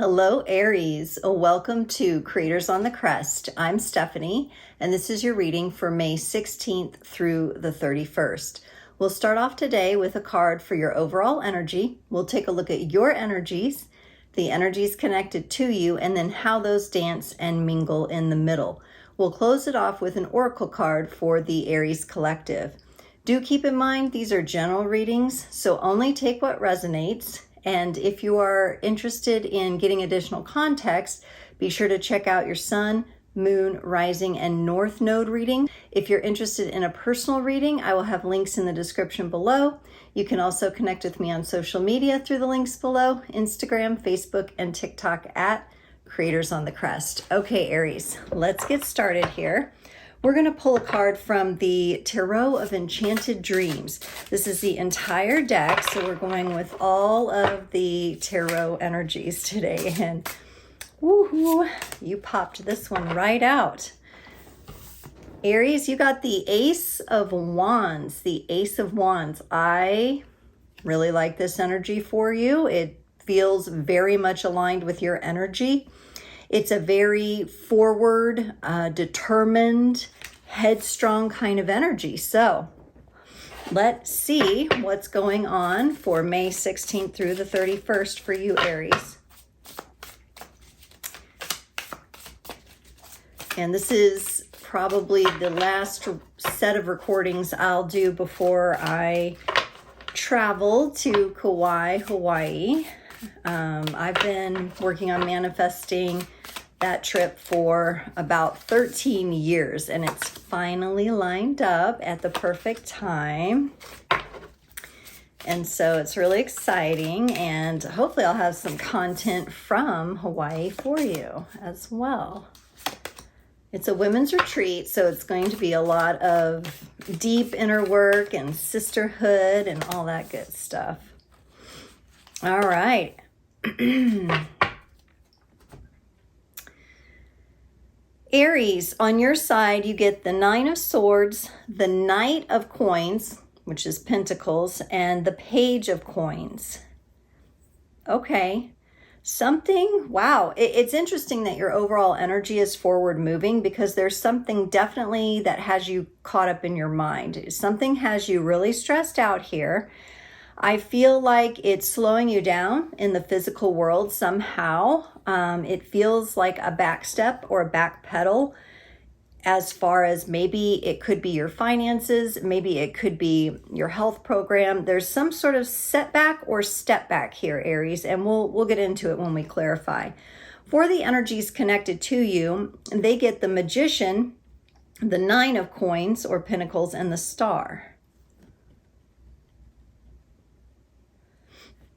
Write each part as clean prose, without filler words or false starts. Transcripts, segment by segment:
Hello, Aries. Welcome to Creators on the Crest. I'm Stephanie, and this is your reading for May 16th through the 31st. We'll start off today with a card for your overall energy. We'll take a look at your energies, the energies connected to you, and then how those dance and mingle in the middle. We'll close it off with an oracle card for the Aries collective. Do keep in mind these are general readings, so only take what resonates. And if you are interested in getting additional context, be sure to check out your sun, moon, rising, and north node reading. If you're interested in a personal reading, I will have links in the description below. You can also connect with me on social media through the links below, Instagram, Facebook, and TikTok at Creators on the Crest. Okay, Aries, let's get started here. We're going to pull a card from the Tarot of Enchanted Dreams. This is the entire deck, so we're going with all of the tarot energies today. And woohoo, you popped this one right out. Aries, you got the Ace of Wands, the Ace of Wands. I really like this energy for you. It feels very much aligned with your energy. It's a very forward, determined, headstrong kind of energy. So let's see what's going on for May 16th through the 31st for you, Aries. And this is probably the last set of recordings I'll do before I travel to Kauai, Hawaii. I've been working on manifesting that trip for about 13 years, and it's finally lined up at the perfect time. And so it's really exciting, and hopefully I'll have some content from Hawaii for you as well. It's a women's retreat, so it's going to be a lot of deep inner work and sisterhood and all that good stuff. All right. Aries, on your side, you get the Nine of Swords, the Knight of Coins, which is Pentacles, and the Page of Coins. Okay. Wow. It's interesting that your overall energy is forward moving because there's something definitely that has you caught up in your mind. Something has you really stressed out here. I feel like it's slowing you down in the physical world somehow. It feels like a back step or a back pedal as far as maybe it could be your finances, maybe it could be your health program. There's some sort of setback or step back here, Aries, and we'll get into it when we clarify. For the energies connected to you, they get the Magician, the Nine of Coins or Pentacles, and the Star.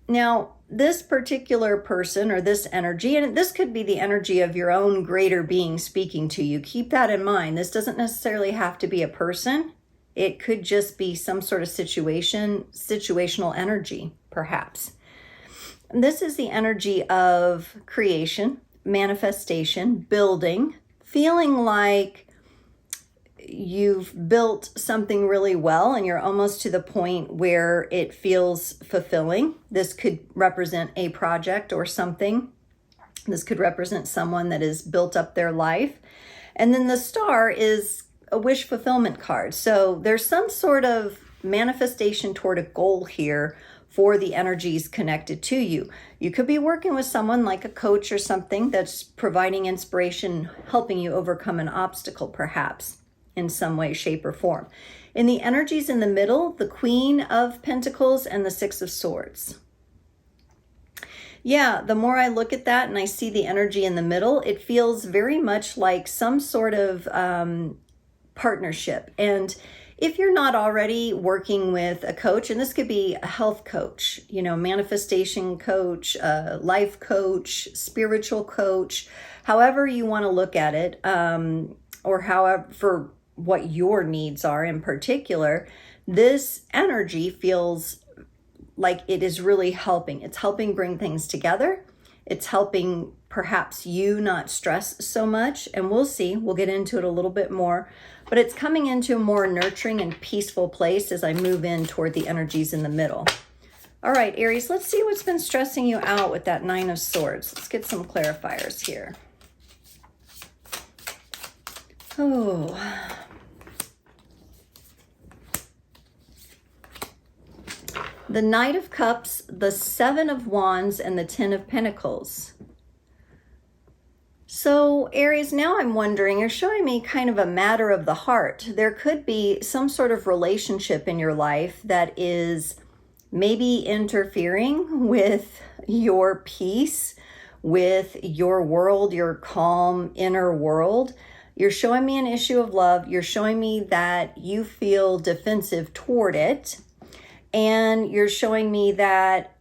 Now, this particular person or this energy, and this could be the energy of your own greater being speaking to you. Keep that in mind. This doesn't necessarily have to be a person. It could just be some sort of situational energy, perhaps. This is the energy of creation, manifestation, building, feeling like you've built something really well and you're almost to the point where it feels fulfilling. This could represent a project or something. This could represent someone that has built up their life. And then the Star is a wish fulfillment card. So there's some sort of manifestation toward a goal here for the energies connected to you. You could be working with someone like a coach or something that's providing inspiration, helping you overcome an obstacle perhaps, in some way, shape, or form. In the energies in the middle, the Queen of Pentacles and the Six of Swords. Yeah, the more I look at that and I see the energy in the middle, it feels very much like some sort of partnership. And if you're not already working with a coach, and this could be a health coach, manifestation coach, life coach, spiritual coach, however you want to look at it, or however, for what your needs are in particular, this energy feels like it is really helping. It's helping bring things together. It's helping perhaps you not stress so much. And we'll see, we'll get into it a little bit more, but it's coming into a more nurturing and peaceful place as I move in toward the energies in the middle. All right, Aries, let's see what's been stressing you out with that Nine of Swords. Let's get some clarifiers here. Oh. The Knight of Cups, the Seven of Wands, and the Ten of Pentacles. So Aries, now I'm wondering, you're showing me kind of a matter of the heart. There could be some sort of relationship in your life that is maybe interfering with your peace, with your world, your calm inner world. You're showing me an issue of love. You're showing me that you feel defensive toward it. And you're showing me that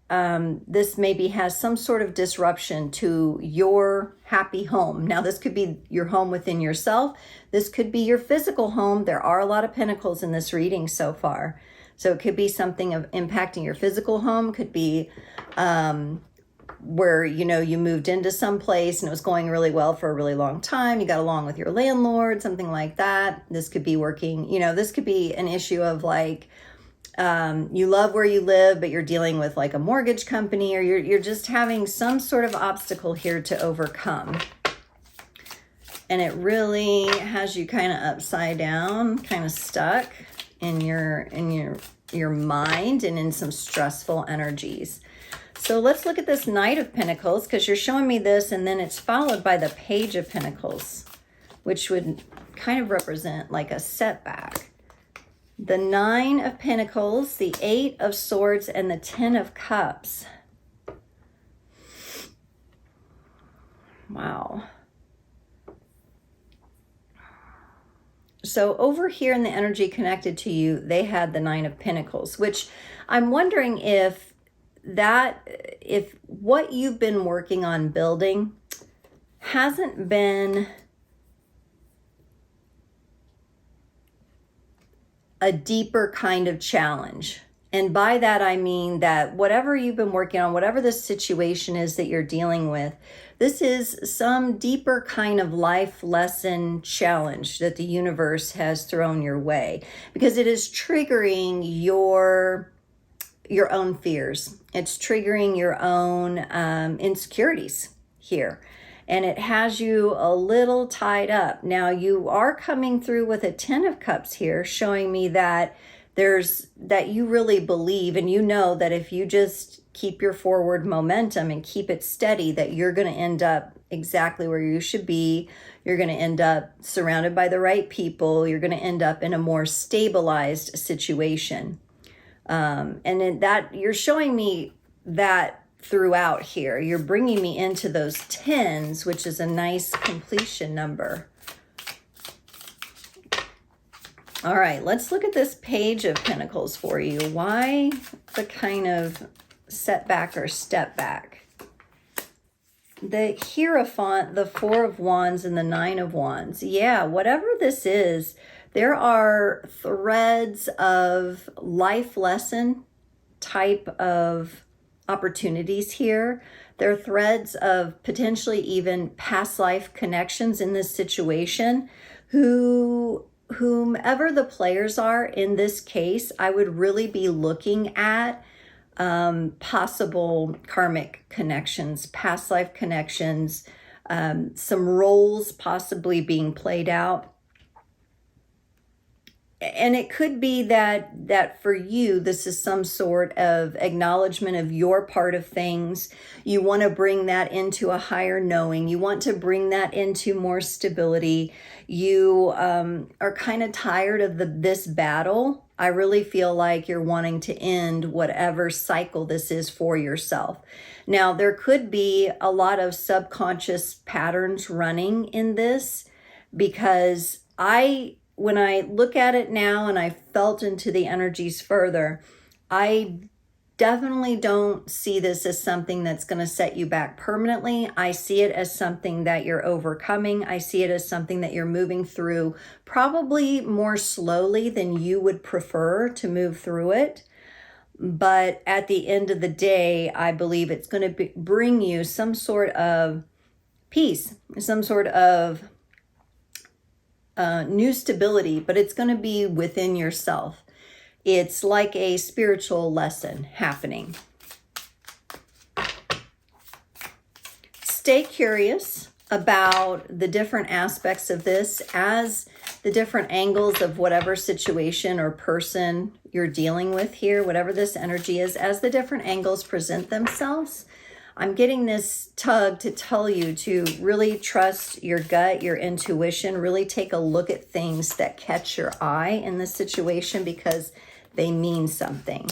this maybe has some sort of disruption to your happy home. Now, this could be your home within yourself. This could be your physical home. There are a lot of pentacles in this reading so far. So it could be something of impacting your physical home. Could be where, you know, you moved into some place and it was going really well for a really long time. You got along with your landlord, something like that. This could be working, you know, this could be an issue of like, you love where you live, but you're dealing with like a mortgage company, or you're just having some sort of obstacle here to overcome. And it really has you kind of upside down, kind of stuck in your mind and in some stressful energies. So let's look at this Knight of Pentacles, because you're showing me this, and then it's followed by the Page of Pentacles, which would kind of represent like a setback. The Nine of Pentacles, the Eight of Swords, and the Ten of Cups. Wow. So over here in the energy connected to you, they had the Nine of Pentacles, which I'm wondering if what you've been working on building hasn't been a deeper kind of challenge. And by that, I mean that whatever you've been working on, whatever the situation is that you're dealing with, this is some deeper kind of life lesson challenge that the universe has thrown your way, because it is triggering your own fears. It's triggering your own insecurities here. And it has you a little tied up. Now, you are coming through with a Ten of Cups here, showing me that that you really believe, and you know that if you just keep your forward momentum and keep it steady, that you're going to end up exactly where you should be. You're going to end up surrounded by the right people. You're going to end up in a more stabilized situation. And in that, you're showing me that throughout here. You're bringing me into those tens, which is a nice completion number. All right, let's look at this Page of Pentacles for you. Why the kind of setback or step back? The Hierophant, the Four of Wands, and the Nine of Wands. Yeah, whatever this is, there are threads of life lesson type of opportunities here. There are threads of potentially even past life connections in this situation. Whomever the players are in this case, I would really be looking at possible karmic connections, past life connections, some roles possibly being played out. And it could be that for you, this is some sort of acknowledgement of your part of things. You want to bring that into a higher knowing. You want to bring that into more stability. You are kind of tired of this battle. I really feel like you're wanting to end whatever cycle this is for yourself. Now, there could be a lot of subconscious patterns running in this, because when I look at it now and I felt into the energies further, I definitely don't see this as something that's going to set you back permanently. I see it as something that you're overcoming. I see it as something that you're moving through probably more slowly than you would prefer to move through it. But at the end of the day, I believe it's going to bring you some sort of peace, some sort of new stability, but it's going to be within yourself. It's like a spiritual lesson happening. stay curious about the different aspects of this as the different angles of whatever situation or person you're dealing with here, whatever this energy is, as the different angles present themselves. I'm getting this tug to tell you to really trust your gut, your intuition, really take a look at things that catch your eye in this situation because they mean something.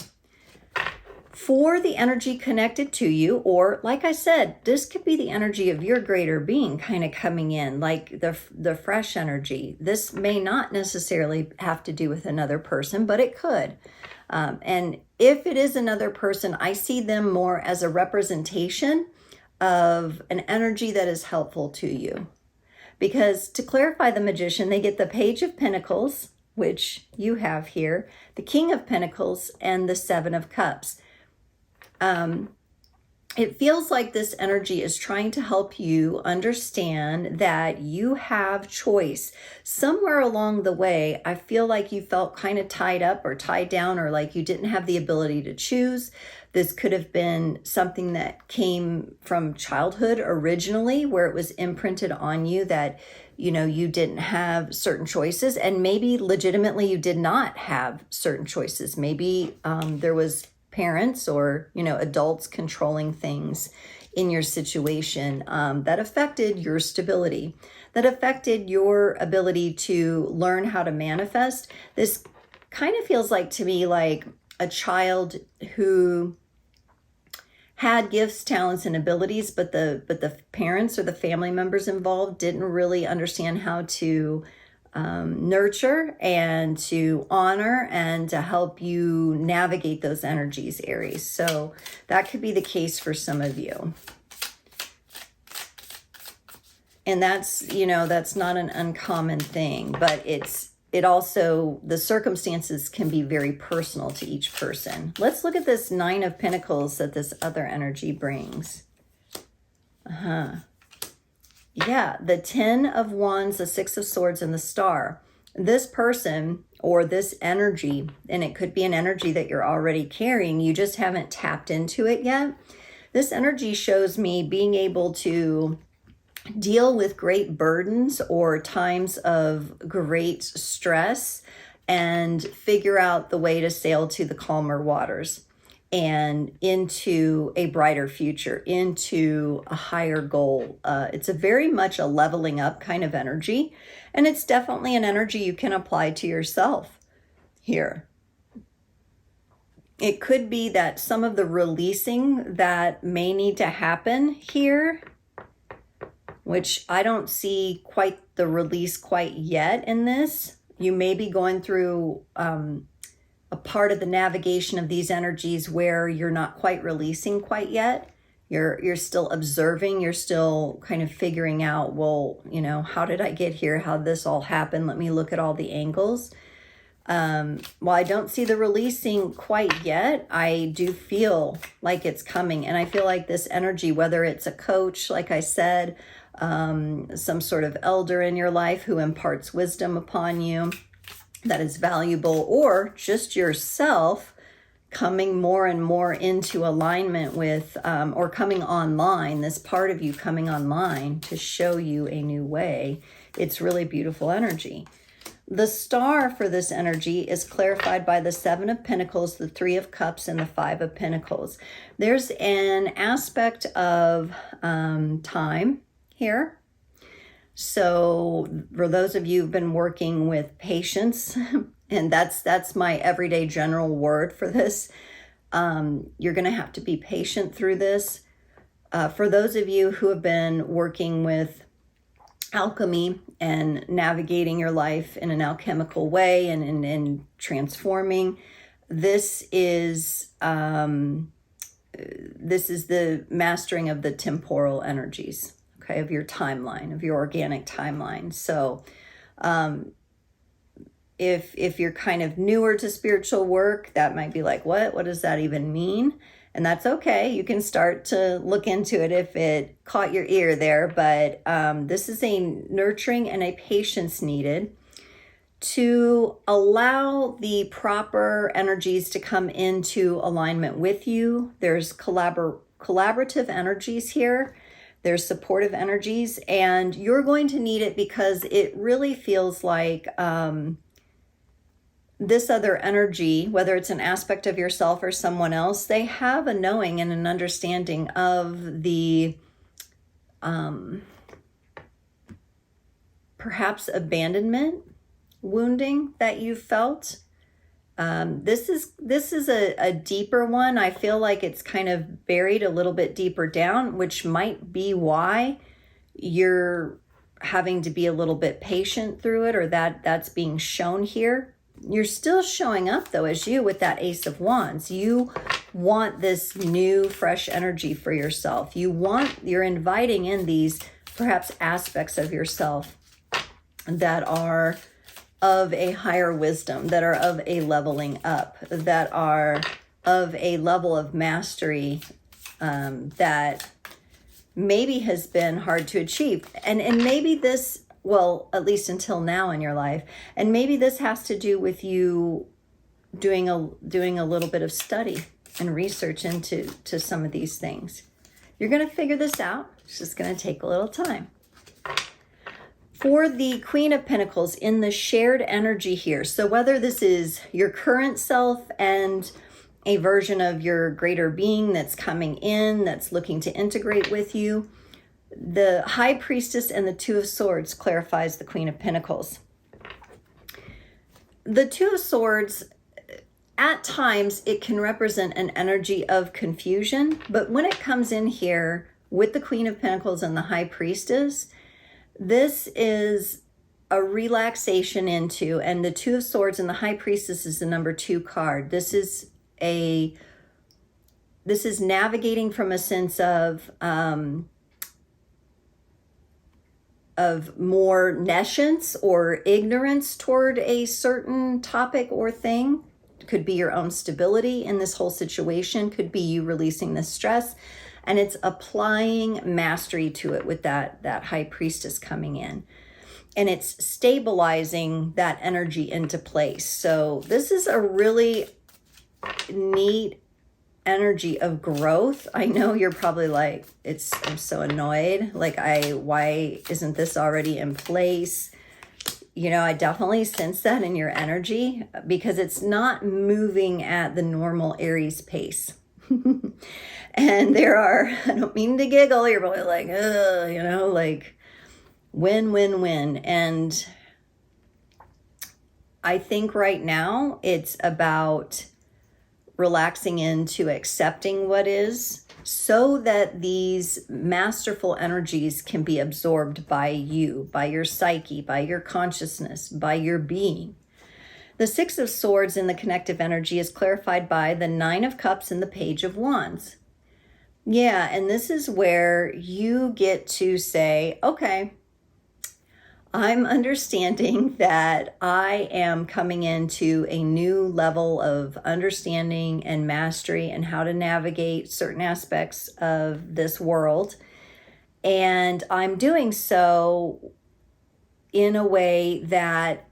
For the energy connected to you, or like I said, this could be the energy of your greater being kind of coming in, like the fresh energy. This may not necessarily have to do with another person, but it could. And if it is another person, I see them more as a representation of an energy that is helpful to you. Because to clarify the Magician, they get the Page of Pentacles, which you have here, the King of Pentacles, and the Seven of Cups. It feels like this energy is trying to help you understand that you have choice. Somewhere along the way, I feel like you felt kind of tied up or tied down, or like you didn't have the ability to choose. This could have been something that came from childhood originally, where it was imprinted on you that, you know, you didn't have certain choices, and maybe legitimately you did not have certain choices. Maybe there was parents or, you know, adults controlling things in your situation that affected your stability, that affected your ability to learn how to manifest. This kind of feels like to me like a child who had gifts, talents, and abilities, but the parents or the family members involved didn't really understand how to nurture and to honor and to help you navigate those energies, Aries. So that could be the case for some of you. And that's, you know, that's not an uncommon thing, but it also, the circumstances can be very personal to each person. Let's look at this Nine of Pentacles that this other energy brings. Yeah, the Ten of Wands, the Six of Swords, and the Star. This person or this energy, and it could be an energy that you're already carrying, you just haven't tapped into it yet. This energy shows me being able to deal with great burdens or times of great stress and figure out the way to sail to the calmer waters and into a brighter future, into a higher goal. It's a very much a leveling up kind of energy, and it's definitely an energy you can apply to yourself here. It could be that some of the releasing that may need to happen here, which I don't see quite the release quite yet in this. You may be going through a part of the navigation of these energies where you're not quite releasing quite yet. You're still observing, you're still kind of figuring out, well, you know, how did I get here? How did this all happen? Let me look at all the angles. While I don't see the releasing quite yet, I do feel like it's coming. And I feel like this energy, whether it's a coach, like I said, some sort of elder in your life who imparts wisdom upon you that is valuable, or just yourself coming more and more into alignment with, or coming online, this part of you coming online to show you a new way. It's really beautiful energy. The Star for this energy is clarified by the Seven of Pentacles, the Three of Cups, and the Five of Pentacles. There's an aspect of time here. So for those of you who've been working with patience, and that's my everyday general word for this, you're going to have to be patient through this. For those of you who have been working with alchemy and navigating your life in an alchemical way and transforming, this is the mastering of the temporal energies. Okay, of your timeline, of your organic timeline. So if you're kind of newer to spiritual work, that might be like, what does that even mean? And that's okay. You can start to look into it if it caught your ear there. But this is a nurturing and a patience needed to allow the proper energies to come into alignment with you. There's collaborative energies here There's supportive energies, and you're going to need it because it really feels like this other energy, whether it's an aspect of yourself or someone else, they have a knowing and an understanding of the perhaps abandonment, wounding that you felt. This is a deeper one. I feel like it's kind of buried a little bit deeper down, which might be why you're having to be a little bit patient through it, or that's being shown here. You're still showing up though as you with that Ace of Wands. You want this new, fresh energy for yourself. You're inviting in these perhaps aspects of yourself that are of a higher wisdom, that are of a leveling up, that are of a level of mastery that maybe has been hard to achieve. And maybe this, well, at least until now in your life, and maybe this has to do with you doing a little bit of study and research into some of these things. You're going to figure this out. It's just going to take a little time. For the Queen of Pentacles in the shared energy here, so whether this is your current self and a version of your greater being that's coming in, that's looking to integrate with you, the High Priestess and the Two of Swords clarifies the Queen of Pentacles. The Two of Swords, at times, it can represent an energy of confusion, but when it comes in here with the Queen of Pentacles and the High Priestess, this is a relaxation into, and the Two of Swords and the High Priestess is the number 2 card. This is navigating from a sense of more nescience or ignorance toward a certain topic or thing. It could be your own stability in this whole situation, could be you releasing the stress. And it's applying mastery to it with that High Priestess coming in. And it's stabilizing that energy into place. So this is a really neat energy of growth. I know you're probably like, I'm so annoyed. Like, why isn't this already in place? You know, I definitely sense that in your energy because it's not moving at the normal Aries pace. And there are, I don't mean to giggle, you're probably like, you know, like win, win, win. And I think right now it's about relaxing into accepting what is so that these masterful energies can be absorbed by you, by your psyche, by your consciousness, by your being. The Six of Swords in the connective energy is clarified by the Nine of Cups and the Page of Wands. Yeah, and this is where you get to say, okay, I'm understanding that I am coming into a new level of understanding and mastery and how to navigate certain aspects of this world. And I'm doing so in a way that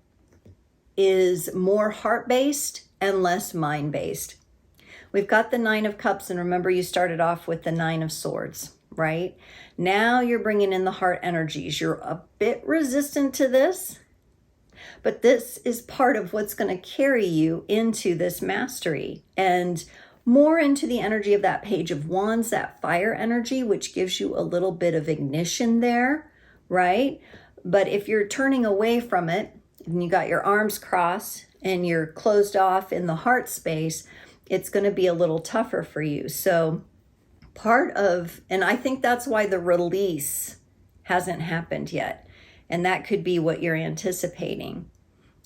is more heart-based and less mind-based. We've got the Nine of Cups, and remember you started off with the Nine of Swords, right? Now you're bringing in the heart energies. You're a bit resistant to this, but this is part of what's going to carry you into this mastery and more into the energy of that Page of Wands, that fire energy, which gives you a little bit of ignition there, right? But if you're turning away from it and you got your arms crossed and you're closed off in the heart space, it's going to be a little tougher for you. So and I think that's why the release hasn't happened yet. And that could be what you're anticipating,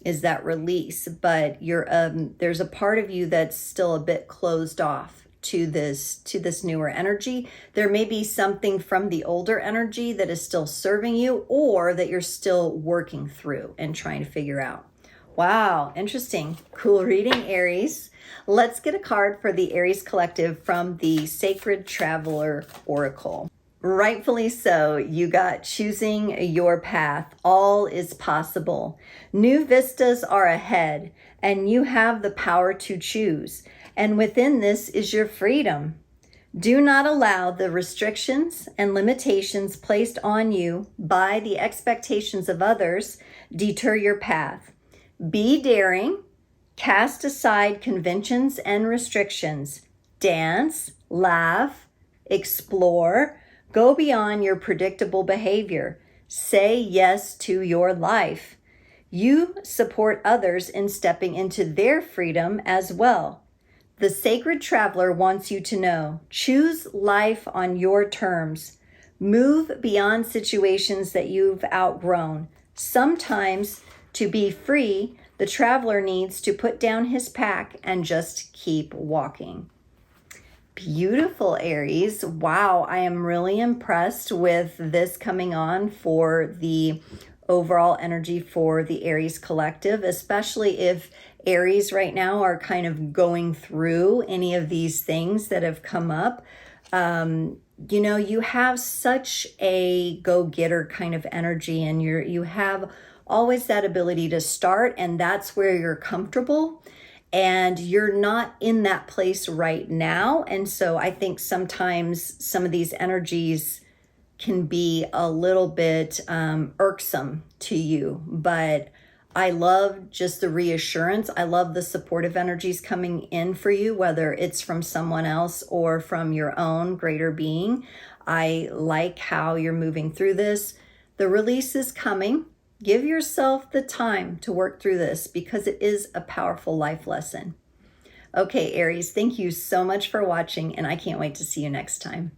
is that release. But there's a part of you that's still a bit closed off to this newer energy. There may be something from the older energy that is still serving you, or that you're still working through and trying to figure out. Wow, interesting. Cool reading, Aries. Let's get a card for the Aries Collective from the Sacred Traveler Oracle. Rightfully so, you got choosing your path. All is possible. New vistas are ahead, and you have the power to choose. And within this is your freedom. Do not allow the restrictions and limitations placed on you by the expectations of others deter your path. Be daring, cast aside conventions and restrictions, dance, laugh, explore, go beyond your predictable behavior. Say yes to your life. You support others in stepping into their freedom as well. The sacred traveler wants you to know, choose life on your terms. Move beyond situations that you've outgrown. Sometimes, to be free, the traveler needs to put down his pack and just keep walking. Beautiful, Aries. Wow, I am really impressed with this coming on for the overall energy for the Aries collective, especially if Aries right now are kind of going through any of these things that have come up. You know, you have such a go-getter kind of energy, and you have always that ability to start, and that's where you're comfortable. And you're not in that place right now. And so I think sometimes some of these energies can be a little bit irksome to you. But I love just the reassurance. I love the supportive energies coming in for you, whether it's from someone else or from your own greater being. I like how you're moving through this. The release is coming. Give yourself the time to work through this because it is a powerful life lesson. Okay, Aries, thank you so much for watching, and I can't wait to see you next time.